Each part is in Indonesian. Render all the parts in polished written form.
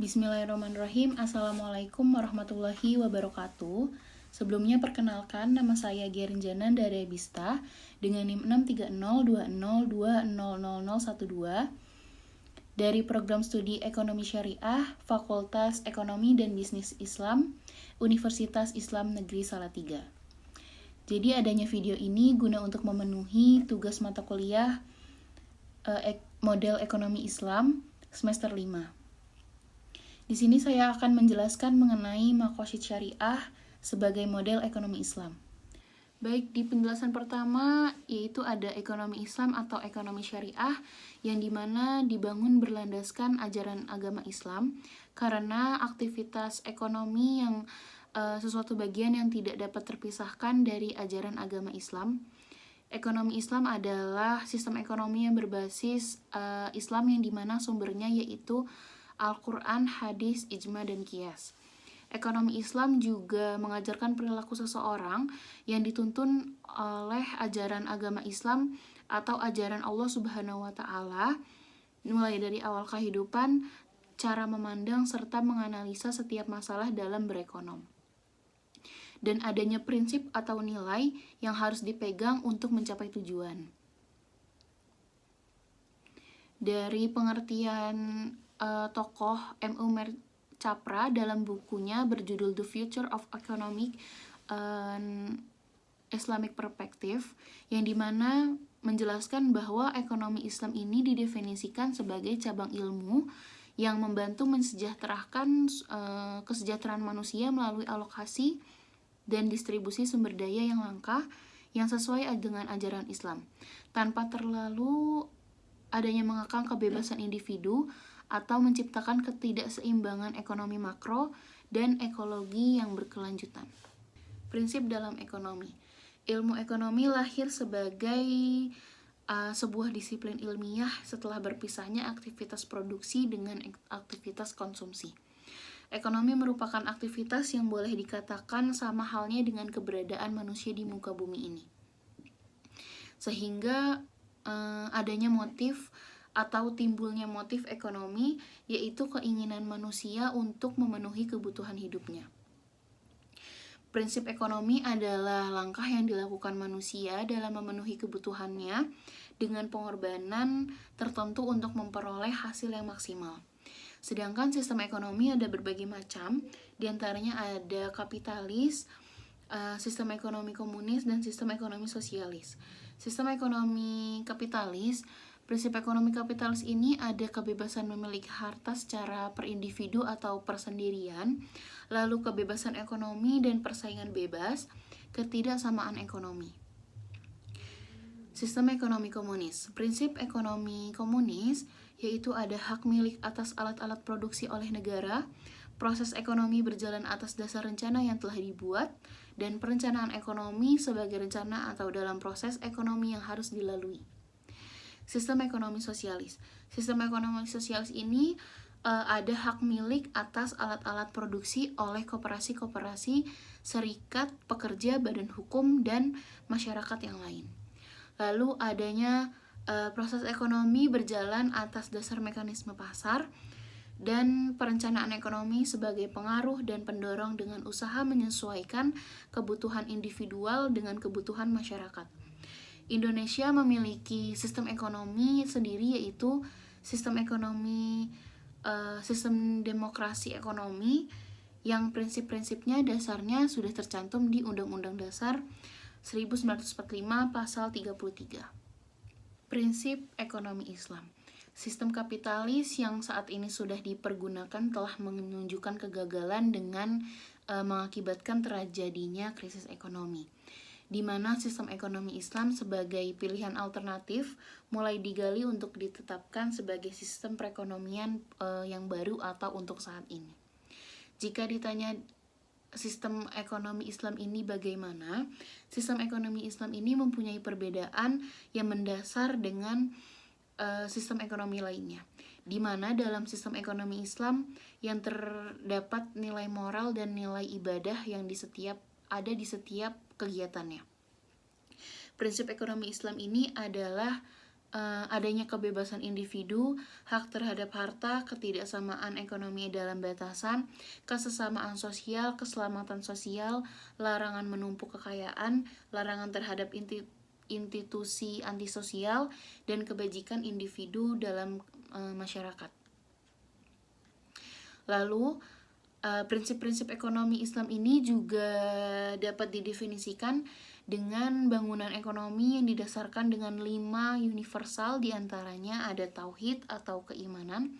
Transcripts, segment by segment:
Bismillahirrahmanirrahim. Assalamualaikum warahmatullahi wabarakatuh. Sebelumnya perkenalkan, nama saya Gerin Janan dari Bista dengan NIM 63020202012 dari program studi Ekonomi Syariah, Fakultas Ekonomi dan Bisnis Islam, Universitas Islam Negeri Salatiga. Jadi adanya video ini guna untuk memenuhi tugas mata kuliah model ekonomi Islam semester 5. Di sini saya akan menjelaskan mengenai maqasid syariah sebagai model ekonomi Islam. Baik, di penjelasan pertama yaitu ada ekonomi Islam atau ekonomi syariah yang dimana dibangun berlandaskan ajaran agama Islam karena aktivitas ekonomi yang sesuatu bagian yang tidak dapat terpisahkan dari ajaran agama Islam. Ekonomi Islam adalah sistem ekonomi yang berbasis Islam yang dimana sumbernya yaitu Al-Quran, hadis, ijma, dan qiyas. Ekonomi Islam juga mengajarkan perilaku seseorang yang dituntun oleh ajaran agama Islam atau ajaran Allah Subhanahu wa Ta'ala, mulai dari awal kehidupan, cara memandang, serta menganalisa setiap masalah dalam berekonom. Dan adanya prinsip atau nilai yang harus dipegang untuk mencapai tujuan. Dari pengertian tokoh M.U. Merchapra dalam bukunya berjudul The Future of Economic and Islamic Perspective, yang dimana menjelaskan bahwa ekonomi Islam ini didefinisikan sebagai cabang ilmu yang membantu mensejahterakan kesejahteraan manusia melalui alokasi dan distribusi sumber daya yang langka yang sesuai dengan ajaran Islam, tanpa terlalu adanya mengekang kebebasan individu atau menciptakan ketidakseimbangan ekonomi makro dan ekologi yang berkelanjutan. Prinsip dalam ekonomi. Ilmu ekonomi lahir sebagai sebuah disiplin ilmiah setelah berpisahnya aktivitas produksi dengan aktivitas konsumsi. Ekonomi merupakan aktivitas yang boleh dikatakan sama halnya dengan keberadaan manusia di muka bumi ini. Sehingga adanya motif atau timbulnya motif ekonomi, yaitu keinginan manusia untuk memenuhi kebutuhan hidupnya. Prinsip ekonomi adalah langkah yang dilakukan manusia dalam memenuhi kebutuhannya dengan pengorbanan tertentu untuk memperoleh hasil yang maksimal. Sedangkan sistem ekonomi ada berbagai macam, diantaranya ada kapitalis, sistem ekonomi komunis, dan sistem ekonomi sosialis. Sistem ekonomi kapitalis, prinsip ekonomi kapitalis ini ada kebebasan memiliki harta secara per individu atau persendirian, lalu kebebasan ekonomi dan persaingan bebas, ketidaksamaan ekonomi. Sistem ekonomi komunis. Prinsip ekonomi komunis yaitu ada hak milik atas alat-alat produksi oleh negara, proses ekonomi berjalan atas dasar rencana yang telah dibuat, dan perencanaan ekonomi sebagai rencana atau dalam proses ekonomi yang harus dilalui. Sistem ekonomi sosialis. Sistem ekonomi sosialis ini ada hak milik atas alat-alat produksi oleh koperasi-koperasi, serikat, pekerja, badan hukum, dan masyarakat yang lain. Lalu adanya proses ekonomi berjalan atas dasar mekanisme pasar dan perencanaan ekonomi sebagai pengaruh dan pendorong dengan usaha menyesuaikan kebutuhan individual dengan kebutuhan masyarakat. Indonesia memiliki sistem ekonomi sendiri, yaitu sistem ekonomi sistem demokrasi ekonomi yang prinsip-prinsipnya dasarnya sudah tercantum di Undang-Undang Dasar 1945 pasal 33. Prinsip ekonomi Islam. Sistem kapitalis yang saat ini sudah dipergunakan telah menunjukkan kegagalan dengan mengakibatkan terjadinya krisis ekonomi, di mana sistem ekonomi Islam sebagai pilihan alternatif mulai digali untuk ditetapkan sebagai sistem perekonomian yang baru atau untuk saat ini. Jika ditanya sistem ekonomi Islam ini bagaimana, sistem ekonomi Islam ini mempunyai perbedaan yang mendasar dengan sistem ekonomi lainnya, di mana dalam sistem ekonomi Islam yang terdapat nilai moral dan nilai ibadah yang ada di setiap kegiatannya. Prinsip ekonomi Islam ini adalah adanya kebebasan individu, hak terhadap harta, ketidaksamaan ekonomi dalam batasan, kesesamaan sosial, keselamatan sosial, larangan menumpuk kekayaan, larangan terhadap institusi antisosial, dan kebajikan individu dalam masyarakat. Lalu, prinsip-prinsip ekonomi Islam ini juga dapat didefinisikan dengan bangunan ekonomi yang didasarkan dengan 5 universal, diantaranya ada tauhid atau keimanan,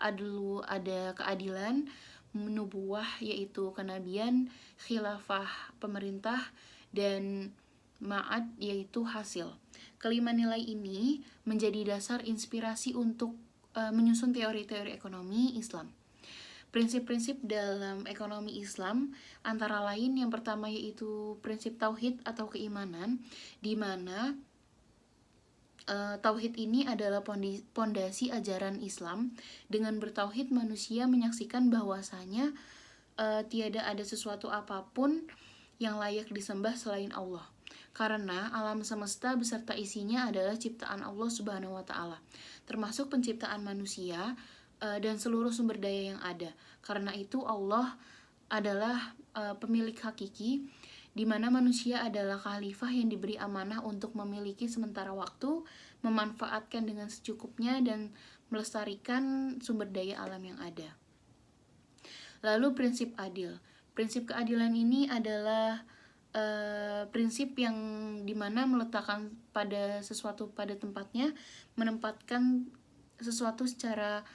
ada keadilan, nubuwah yaitu kenabian, khilafah pemerintah, dan ma'ad yaitu hasil. Kelima nilai ini menjadi dasar inspirasi untuk menyusun teori-teori ekonomi Islam. Prinsip-prinsip dalam ekonomi Islam antara lain yang pertama yaitu prinsip tauhid atau keimanan, di mana tauhid ini adalah pondasi ajaran Islam. Dengan bertauhid manusia menyaksikan bahwasanya tiada ada sesuatu apapun yang layak disembah selain Allah. Karena alam semesta beserta isinya adalah ciptaan Allah Subhanahu wa taala, termasuk penciptaan manusia dan seluruh sumber daya yang ada. Karena itu Allah adalah pemilik hakiki, di mana manusia adalah khalifah yang diberi amanah untuk memiliki sementara waktu, memanfaatkan dengan secukupnya, dan melestarikan sumber daya alam yang ada. Lalu prinsip adil. Prinsip keadilan ini adalah prinsip yang dimana meletakkan pada sesuatu pada tempatnya, menempatkan sesuatu secara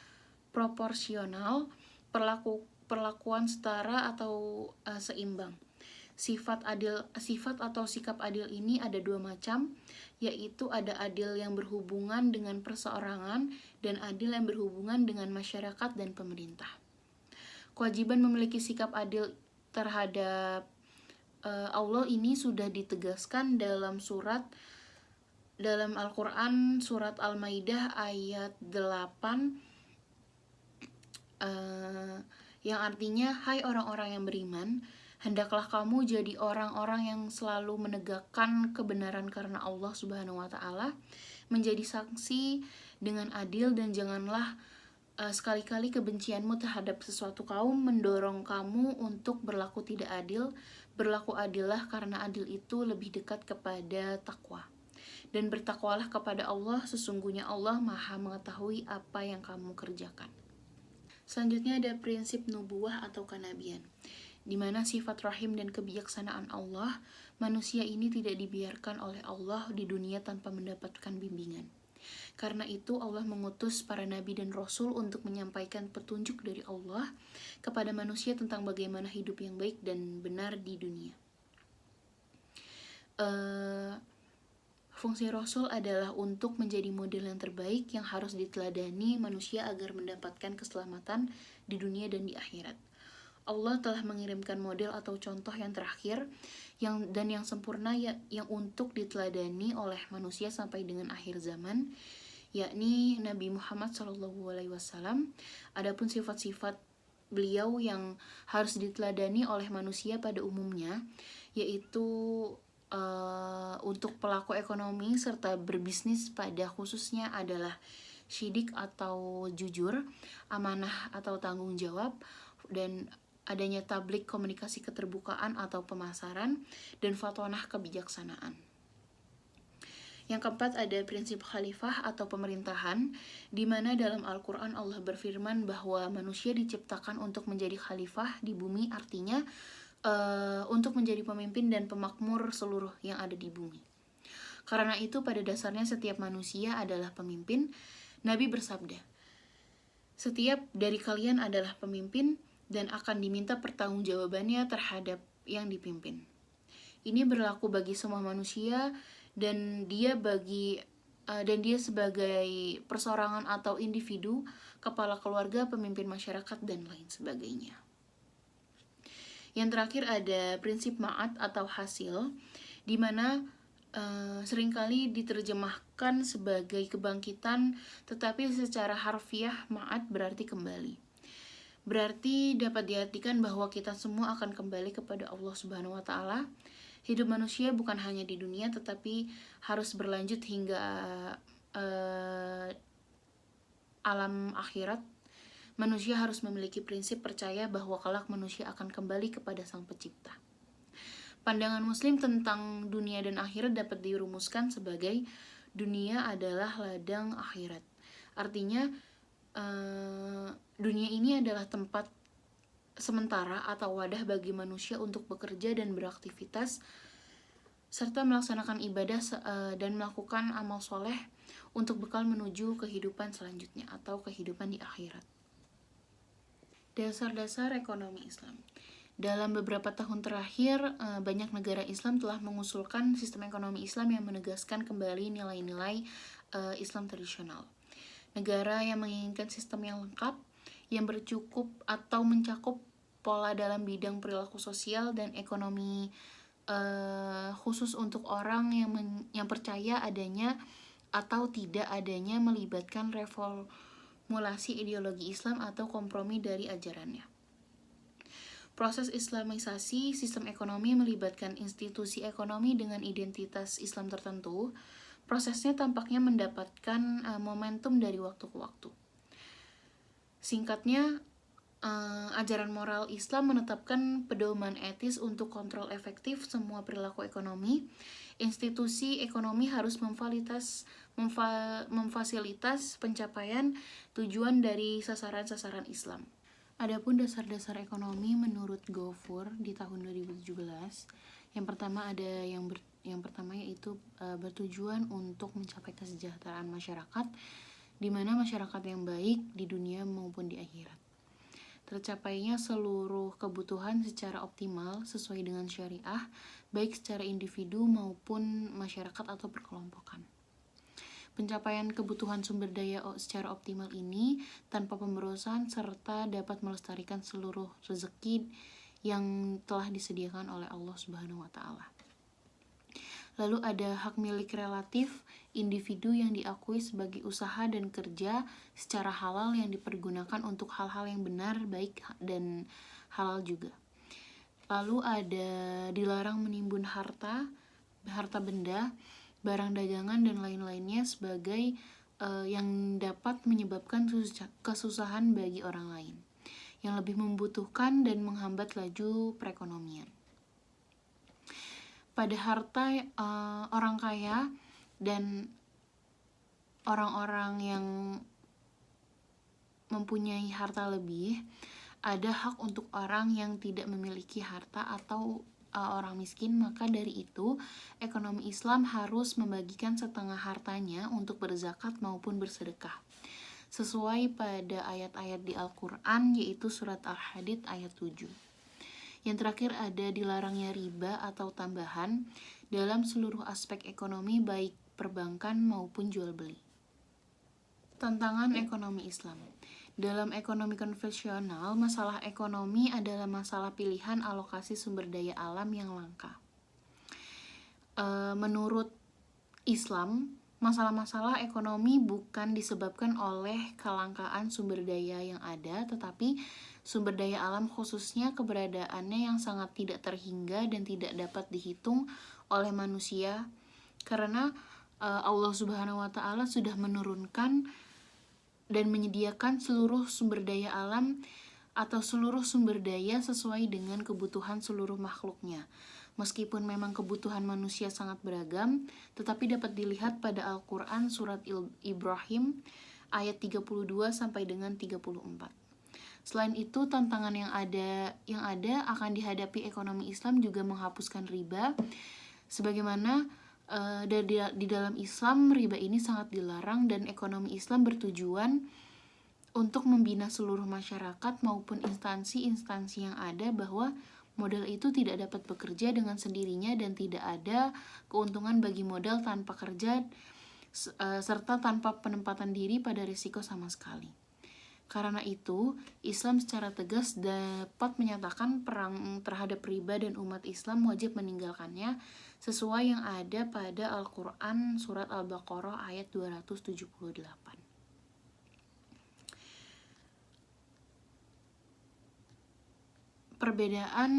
proporsional, perlakuan setara atau seimbang. Sifat atau sikap adil ini ada 2 macam, yaitu ada adil yang berhubungan dengan perseorangan dan adil yang berhubungan dengan masyarakat dan pemerintah. Kewajiban memiliki sikap adil terhadap Allah ini sudah ditegaskan dalam Al-Quran surat Al-Maidah ayat 8, yang artinya, hai orang-orang yang beriman, hendaklah kamu jadi orang-orang yang selalu menegakkan kebenaran karena Allah Subhanahu wa taala, menjadi saksi dengan adil, dan janganlah sekali-kali kebencianmu terhadap sesuatu kaum mendorong kamu untuk berlaku tidak adil. Berlaku adillah karena adil itu lebih dekat kepada takwa. Dan bertakwalah kepada Allah, sesungguhnya Allah Maha mengetahui apa yang kamu kerjakan. Selanjutnya ada prinsip nubuwah atau kenabian, di mana sifat rahim dan kebijaksanaan Allah, manusia ini tidak dibiarkan oleh Allah di dunia tanpa mendapatkan bimbingan. Karena itu Allah mengutus para nabi dan rasul untuk menyampaikan petunjuk dari Allah kepada manusia tentang bagaimana hidup yang baik dan benar di dunia. Fungsi Rasul adalah untuk menjadi model yang terbaik yang harus diteladani manusia agar mendapatkan keselamatan di dunia dan di akhirat. Allah telah mengirimkan model atau contoh yang terakhir yang sempurna yang untuk diteladani oleh manusia sampai dengan akhir zaman, yakni Nabi Muhammad SAW. Adapun sifat-sifat beliau yang harus diteladani oleh manusia pada umumnya, yaitu untuk pelaku ekonomi serta berbisnis pada khususnya adalah syidik atau jujur, amanah atau tanggung jawab, dan adanya tablik komunikasi keterbukaan atau pemasaran, dan fatonah kebijaksanaan. Yang keempat ada prinsip khalifah atau pemerintahan, di mana dalam Al-Quran Allah berfirman bahwa manusia diciptakan untuk menjadi khalifah di bumi, artinya untuk menjadi pemimpin dan pemakmur seluruh yang ada di bumi. Karena itu pada dasarnya setiap manusia adalah pemimpin. Nabi bersabda, setiap dari kalian adalah pemimpin dan akan diminta pertanggungjawabannya terhadap yang dipimpin. Ini berlaku bagi semua manusia dan dia sebagai perseorangan atau individu, kepala keluarga, pemimpin masyarakat, dan lain sebagainya. Yang terakhir ada prinsip ma'ad atau hasil, di mana seringkali diterjemahkan sebagai kebangkitan, tetapi secara harfiah ma'ad berarti kembali. Berarti dapat diartikan bahwa kita semua akan kembali kepada Allah Subhanahu wa taala. Hidup manusia bukan hanya di dunia, tetapi harus berlanjut hingga alam akhirat, manusia harus memiliki prinsip percaya bahwa kelak manusia akan kembali kepada Sang Pencipta. Pandangan Muslim tentang dunia dan akhirat dapat dirumuskan sebagai dunia adalah ladang akhirat. Artinya, dunia ini adalah tempat sementara atau wadah bagi manusia untuk bekerja dan beraktivitas serta melaksanakan ibadah dan melakukan amal soleh untuk bekal menuju kehidupan selanjutnya atau kehidupan di akhirat. Dasar-dasar ekonomi Islam. Dalam beberapa tahun terakhir, banyak negara Islam telah mengusulkan sistem ekonomi Islam yang menegaskan kembali nilai-nilai Islam tradisional. Negara yang menginginkan sistem yang lengkap, yang bercukup atau mencakup pola dalam bidang perilaku sosial dan ekonomi khusus untuk orang yang percaya adanya atau tidak adanya melibatkan reformulasi ideologi Islam atau kompromi dari ajarannya. Proses Islamisasi sistem ekonomi melibatkan institusi ekonomi dengan identitas Islam tertentu. Prosesnya tampaknya mendapatkan momentum dari waktu ke waktu. Singkatnya, ajaran moral Islam menetapkan pedoman etis untuk kontrol efektif semua perilaku ekonomi. Institusi ekonomi harus memfasilitas pencapaian tujuan dari sasaran-sasaran Islam. Adapun dasar-dasar ekonomi menurut Gofur di tahun 2017, yang pertama yaitu bertujuan untuk mencapai kesejahteraan masyarakat, di mana masyarakat yang baik di dunia maupun di akhirat. Tercapainya seluruh kebutuhan secara optimal sesuai dengan syariah, baik secara individu maupun masyarakat atau perkelompokan. Pencapaian kebutuhan sumber daya secara optimal ini tanpa pemborosan serta dapat melestarikan seluruh rezeki yang telah disediakan oleh Allah Subhanahu wa Ta'ala. Lalu ada hak milik relatif individu yang diakui sebagai usaha dan kerja secara halal yang dipergunakan untuk hal-hal yang benar, baik dan halal juga. Lalu ada dilarang menimbun harta benda, barang dagangan dan lain-lainnya sebagai yang dapat menyebabkan kesusahan bagi orang lain yang lebih membutuhkan dan menghambat laju perekonomian. Pada harta orang kaya dan orang-orang yang mempunyai harta lebih, ada hak untuk orang yang tidak memiliki harta atau orang miskin. Maka dari itu, ekonomi Islam harus membagikan setengah hartanya untuk berzakat maupun bersedekah, sesuai pada ayat-ayat di Al-Quran, yaitu surat Al-Hadid ayat 7. Yang terakhir ada dilarangnya riba atau tambahan dalam seluruh aspek ekonomi, baik perbankan maupun jual beli. Tantangan ekonomi Islam. Dalam ekonomi konvensional, masalah ekonomi adalah masalah pilihan alokasi sumber daya alam yang langka. Menurut Islam, masalah-masalah ekonomi bukan disebabkan oleh kelangkaan sumber daya yang ada, tetapi sumber daya alam khususnya keberadaannya yang sangat tidak terhingga dan tidak dapat dihitung oleh manusia, karena Allah Subhanahu wa Ta'ala sudah menurunkan dan menyediakan seluruh sumber daya alam atau seluruh sumber daya sesuai dengan kebutuhan seluruh makhluknya. Meskipun memang kebutuhan manusia sangat beragam, tetapi dapat dilihat pada Al-Quran surat Ibrahim ayat 32 sampai dengan 34. Selain itu, tantangan yang ada akan dihadapi ekonomi Islam juga menghapuskan riba, sebagaimana di dalam Islam riba ini sangat dilarang, dan ekonomi Islam bertujuan untuk membina seluruh masyarakat maupun instansi-instansi yang ada bahwa modal itu tidak dapat bekerja dengan sendirinya dan tidak ada keuntungan bagi modal tanpa kerja serta tanpa penempatan diri pada risiko sama sekali. Karena itu, Islam secara tegas dapat menyatakan perang terhadap riba dan umat Islam wajib meninggalkannya sesuai yang ada pada Al-Quran surat Al-Baqarah ayat 278. Perbedaan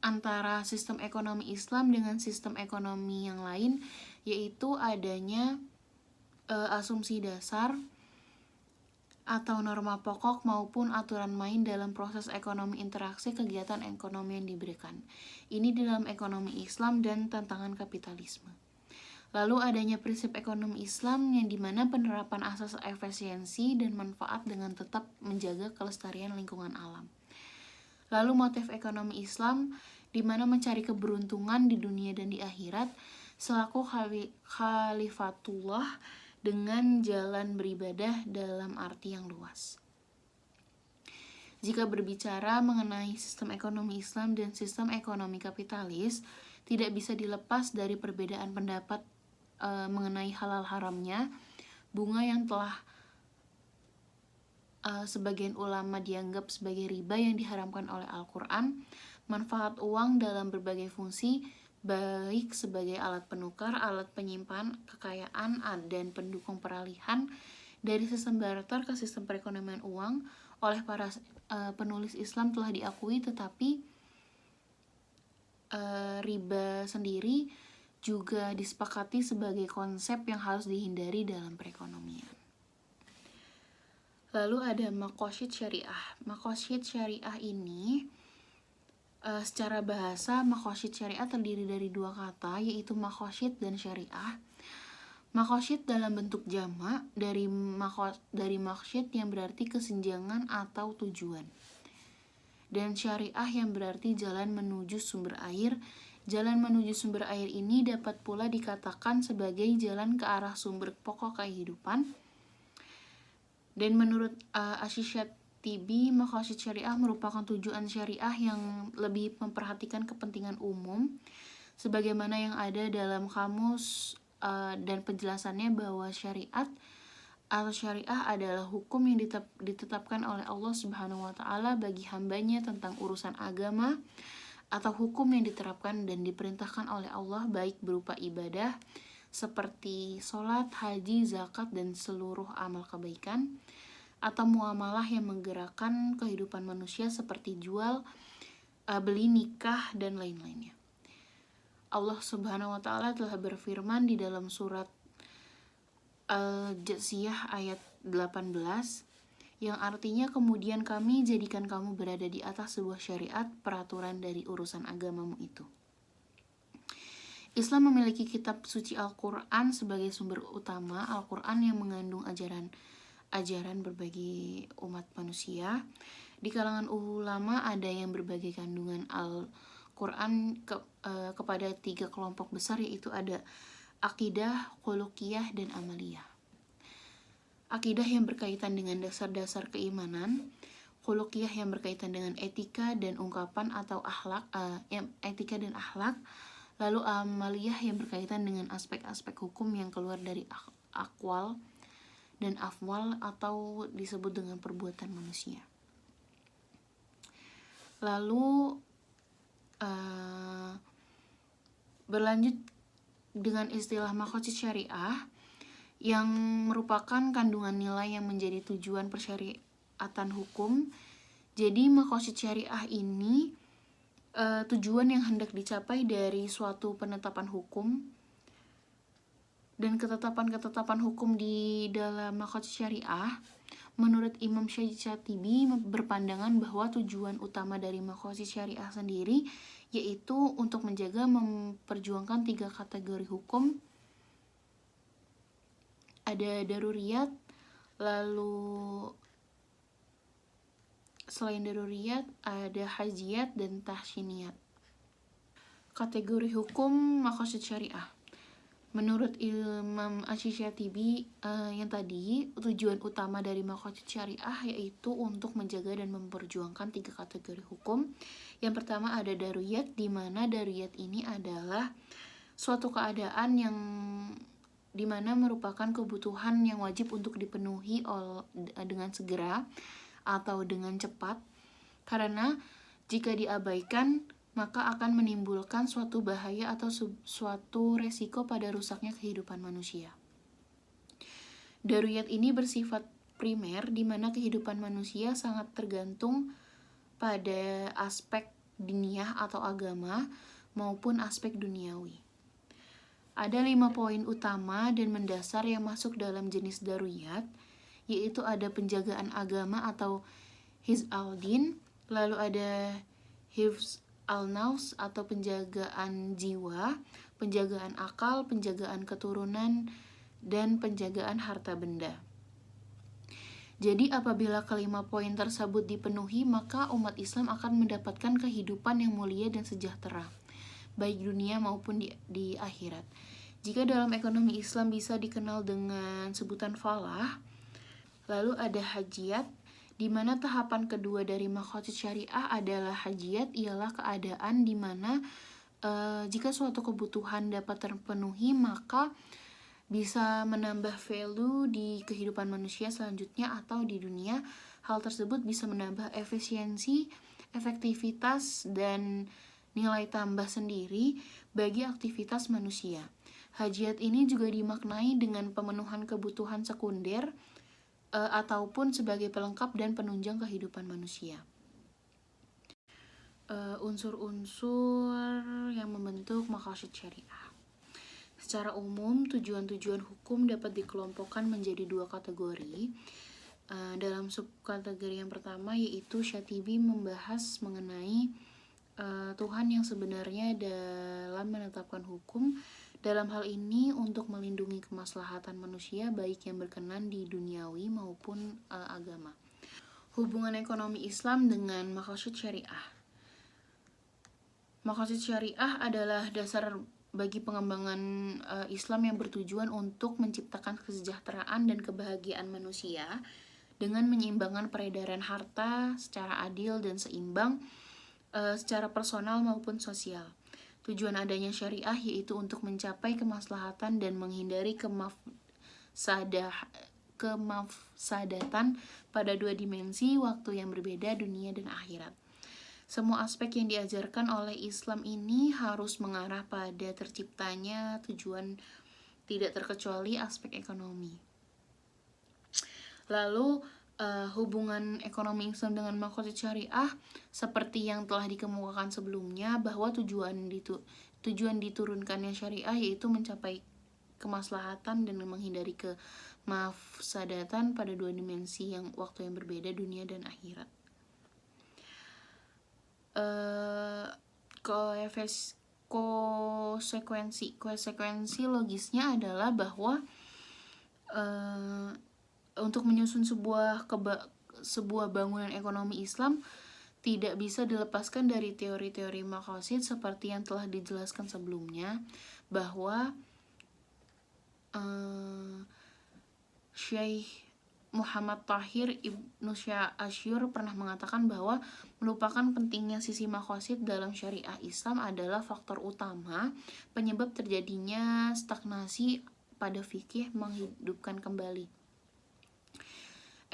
antara sistem ekonomi Islam dengan sistem ekonomi yang lain yaitu adanya asumsi dasar atau norma pokok maupun aturan main dalam proses ekonomi interaksi kegiatan ekonomi yang diberikan. Ini di dalam ekonomi Islam dan tantangan kapitalisme. Lalu adanya prinsip ekonomi Islam yang dimana penerapan asas efisiensi dan manfaat dengan tetap menjaga kelestarian lingkungan alam. Lalu motif ekonomi Islam di mana mencari keberuntungan di dunia dan di akhirat selaku khalifatullah dengan jalan beribadah dalam arti yang luas. Jika berbicara mengenai sistem ekonomi Islam dan sistem ekonomi kapitalis, tidak bisa dilepas dari perbedaan pendapat mengenai halal haramnya bunga yang telah sebagian ulama dianggap sebagai riba yang diharamkan oleh Al-Quran, manfaat uang dalam berbagai fungsi, baik sebagai alat penukar, alat penyimpan kekayaan, dan pendukung peralihan dari sistem barter ke sistem perekonomian uang oleh para penulis Islam telah diakui, tetapi riba sendiri juga disepakati sebagai konsep yang harus dihindari dalam perekonomian. Lalu ada maqasid syariah. Maqasid syariah ini secara bahasa maqasid syariah terdiri dari dua kata, yaitu maqasid dan syariah. Maqasid dalam bentuk jamak dari maqsid yang berarti kesenjangan atau tujuan, dan syariah yang berarti jalan menuju sumber air. Jalan menuju sumber air ini dapat pula dikatakan sebagai jalan ke arah sumber pokok kehidupan. Dan menurut Asy-Syatibi, maqasid syariah merupakan tujuan syariah yang lebih memperhatikan kepentingan umum, sebagaimana yang ada dalam kamus dan penjelasannya bahwa syariat atau syariah adalah hukum yang ditetapkan oleh Allah Subhanahu wa Ta'ala bagi hambanya tentang urusan agama, atau hukum yang diterapkan dan diperintahkan oleh Allah baik berupa ibadah seperti sholat, haji, zakat, dan seluruh amal kebaikan, atau muamalah yang menggerakkan kehidupan manusia seperti jual, beli, nikah, dan lain-lainnya. Allah Subhanahu wa Ta'ala telah berfirman di dalam surat Al-Jathiyah ayat 18, yang artinya kemudian kami jadikan kamu berada di atas sebuah syariat peraturan dari urusan agamamu itu. Islam memiliki kitab suci Al-Quran sebagai sumber utama. Al-Quran yang mengandung ajaran berbagi umat manusia. Di kalangan ulama ada yang berbagi kandungan Al-Quran kepada 3 kelompok besar, yaitu ada akidah, khuluqiyah, dan amaliyah. Akidah yang berkaitan dengan dasar-dasar keimanan, khuluqiyah yang berkaitan dengan etika dan ungkapan atau akhlak, etika dan akhlak, lalu amaliyah yang berkaitan dengan aspek-aspek hukum yang keluar dari akwal dan afwal atau disebut dengan perbuatan manusia. Lalu berlanjut dengan istilah maqasid syariah yang merupakan kandungan nilai yang menjadi tujuan persyariatan hukum. Jadi maqasid syariah ini tujuan yang hendak dicapai dari suatu penetapan hukum, dan ketetapan-ketetapan hukum di dalam maqasid syariah menurut Imam Syatibi berpandangan bahwa tujuan utama dari maqasid syariah sendiri yaitu untuk menjaga memperjuangkan 3 kategori hukum. Ada daruriyat, lalu selain daruriyat ada hajiyat dan tahsiniyat. Kategori hukum maqasid syariah. Menurut Imam Asy-Syatibi yang tadi, tujuan utama dari maqasid syariah yaitu untuk menjaga dan memperjuangkan 3 kategori hukum. Yang pertama ada daruriyat, di mana daruriyat ini adalah suatu keadaan yang dimana merupakan kebutuhan yang wajib untuk dipenuhi dengan segera atau dengan cepat, karena jika diabaikan maka akan menimbulkan suatu bahaya atau suatu resiko pada rusaknya kehidupan manusia. Daruriyat ini bersifat primer, di mana kehidupan manusia sangat tergantung pada aspek diniyah atau agama maupun aspek duniawi. Ada 5 poin utama dan mendasar yang masuk dalam jenis daruriyat, yaitu ada penjagaan agama atau hifz al-din, lalu ada hifz al-nafs atau penjagaan jiwa, penjagaan akal, penjagaan keturunan, dan penjagaan harta benda. Jadi apabila kelima poin tersebut dipenuhi, maka umat Islam akan mendapatkan kehidupan yang mulia dan sejahtera, baik dunia maupun di akhirat. Jika dalam ekonomi Islam bisa dikenal dengan sebutan falah, lalu ada hajiyat, di mana tahapan kedua dari maqasid syariah adalah hajiyat, ialah keadaan di mana jika suatu kebutuhan dapat terpenuhi, maka bisa menambah value di kehidupan manusia selanjutnya atau di dunia. Hal tersebut bisa menambah efisiensi, efektivitas, dan nilai tambah sendiri bagi aktivitas manusia. Hajiyat ini juga dimaknai dengan pemenuhan kebutuhan sekunder ataupun sebagai pelengkap dan penunjang kehidupan manusia. Unsur-unsur yang membentuk maqasid syariah. Secara umum, tujuan-tujuan hukum dapat dikelompokkan menjadi 2 kategori. Dalam subkategori yang pertama, yaitu Syatibi membahas mengenai Tuhan yang sebenarnya dalam menetapkan hukum. Dalam hal ini untuk melindungi kemaslahatan manusia baik yang berkenan di duniawi maupun agama. Hubungan ekonomi Islam dengan maqasid syariah. Maqasid syariah adalah dasar bagi pengembangan Islam yang bertujuan untuk menciptakan kesejahteraan dan kebahagiaan manusia dengan menyeimbangkan peredaran harta secara adil dan seimbang secara personal maupun sosial. Tujuan adanya syariah yaitu untuk mencapai kemaslahatan dan menghindari kemafsadatan pada 2 dimensi waktu yang berbeda, dunia dan akhirat. Semua aspek yang diajarkan oleh Islam ini harus mengarah pada terciptanya tujuan, tidak terkecuali aspek ekonomi. Lalu hubungan ekonomi Islam dengan maqasid syariah seperti yang telah dikemukakan sebelumnya, bahwa tujuan diturunkannya syariah yaitu mencapai kemaslahatan dan menghindari kemafsadatan pada 2 dimensi yang waktu yang berbeda, dunia dan akhirat. Konsekuensi logisnya adalah bahwa untuk menyusun sebuah bangunan ekonomi Islam tidak bisa dilepaskan dari teori-teori maqasid seperti yang telah dijelaskan sebelumnya, bahwa Syekh Muhammad Tahir Ibnu Asyur pernah mengatakan bahwa melupakan pentingnya sisi maqasid dalam syariah Islam adalah faktor utama penyebab terjadinya stagnasi pada fikih menghidupkan kembali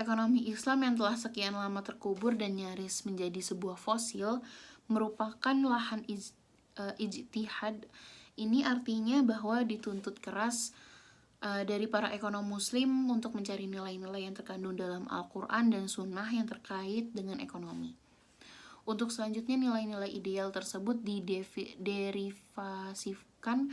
ekonomi Islam yang telah sekian lama terkubur dan nyaris menjadi sebuah fosil, merupakan lahan ijtihad. Ini artinya bahwa dituntut keras dari para ekonom muslim untuk mencari nilai-nilai yang terkandung dalam Al-Quran dan Sunnah yang terkait dengan ekonomi. Untuk selanjutnya, nilai-nilai ideal tersebut diderivasikan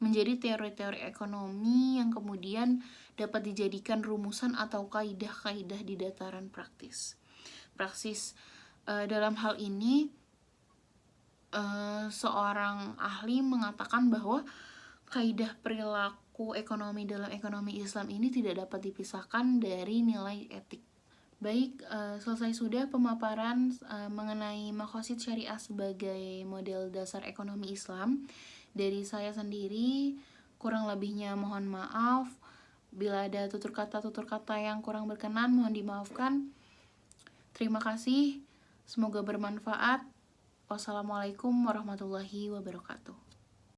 menjadi teori-teori ekonomi yang kemudian dapat dijadikan rumusan atau kaidah-kaidah di dataran praktis. Dalam hal ini, seorang ahli mengatakan bahwa kaidah perilaku ekonomi dalam ekonomi Islam ini tidak dapat dipisahkan dari nilai etik. Baik, selesai sudah pemaparan mengenai maqasid syariah sebagai model dasar ekonomi Islam dari saya sendiri. Kurang lebihnya mohon maaf. Bila ada tutur kata yang kurang berkenan, mohon dimaafkan. Terima kasih. Semoga bermanfaat. Wassalamualaikum warahmatullahi wabarakatuh.